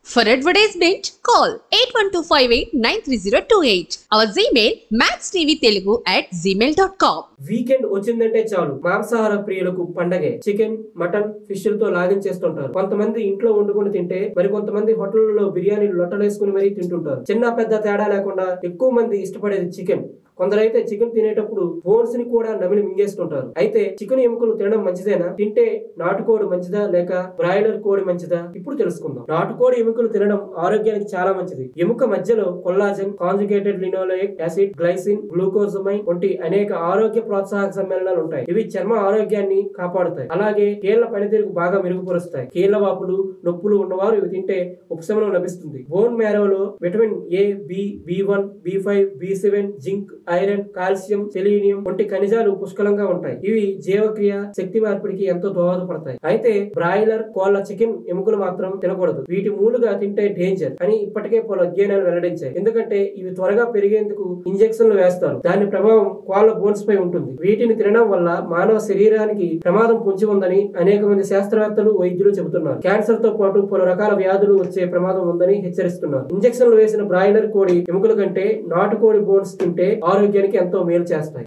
For advertisement, call 8125893028. Our Gmail maxtvtelugu@gmail.com. Weekend వచ్చిందంటే చాలు మాంసాహార ప్రియులకు పండగే. చికెన్, మటన్, ఫిష్లతో లాగించేస్తుంటారు. కొంతమంది ఇంట్లో వండుకొని తింటే మరి కొంతమంది హోటళ్లలో బిర్యానీలు లొట్టలేసుకుని మరీ తింటుంటారు. చిన్న పెద్ద తేడా లేకుండా ఎక్కువ మంది ఇష్టపడేది చికెన్. కొందరైతే చికెన్ తినేటప్పుడు బోన్స్ ని కూడా నమిలి మింగేస్తుంటారు. అయితే చికెన్ ఎముకలు తినడం మంచిదేనా? తింటే నాటుకోడి మంచిదా లేక బ్రాయిలర్ కోడి మంచిదా? ఇప్పుడు తెలుసుకుందాం. నాటుకోడి ఎముకలు తినడం ఆరోగ్యానికి చాలా మంచిది. ఎముక మధ్యలో collagen, conjugated linoleic acid, glycine, glucosamine వంటి అనేక ఆరోగ్య ప్రోత్సాహక సమ్మేళనాలు ఉంటాయి. ఇవి చర్మ ఆరోగ్యాన్ని కాపాడుతాయి. అలాగే కీళ్ల పనితీరుకు బాగా మెరుగుపరుస్తాయి. కీళ్ల వాపులు, నొప్పులు ఉన్నవారు ఇవి తింటే ఉపశమనం లభిస్తుంది. బోన్ మ్యారోలో vitamin A, B, B1, B5, B7, zinc, iron, calcium, selenium వంటి ఖనిజాలు పుష్కలంగా ఉంటాయి. ఇవి జీవక్రియ, శక్తి మార్పిడికి ఎంతో దోహదపడతాయి. అయితే బ్రాయిలర్ కోళ్ల చికెన్ ఎముకలు మాత్రం తినకూడదు. వీటి మూలుగా తింటే డేంజర్ అని ఇప్పటికే పలు అధ్యయనాలు వెల్లడించాయి. ఎందుకంటే ఇవి త్వరగా పెరిగేందుకు ఇంజెక్షన్లు వేస్తారు. దాని ప్రభావం కోళ్ల బోన్స్ పై ఉంటుంది. వీటిని తినడం వల్ల మానవ శరీరానికి ప్రమాదం పొంచి ఉందని అనేక మంది శాస్త్రవేత్తలు, వైద్యులు చెబుతున్నారు. క్యాన్సర్ తో పాటు పలు రకాల వ్యాధులు వచ్చే ప్రమాదం ఉందని హెచ్చరిస్తున్నారు. ఇంజెక్షన్లు వేసిన బ్రాయిలర్ కోడి ఎముకల కంటే నాటుకోడి బోన్స్ తింటే ఆరోగ్యానికి ఎంతో మేలు చేస్తాయి.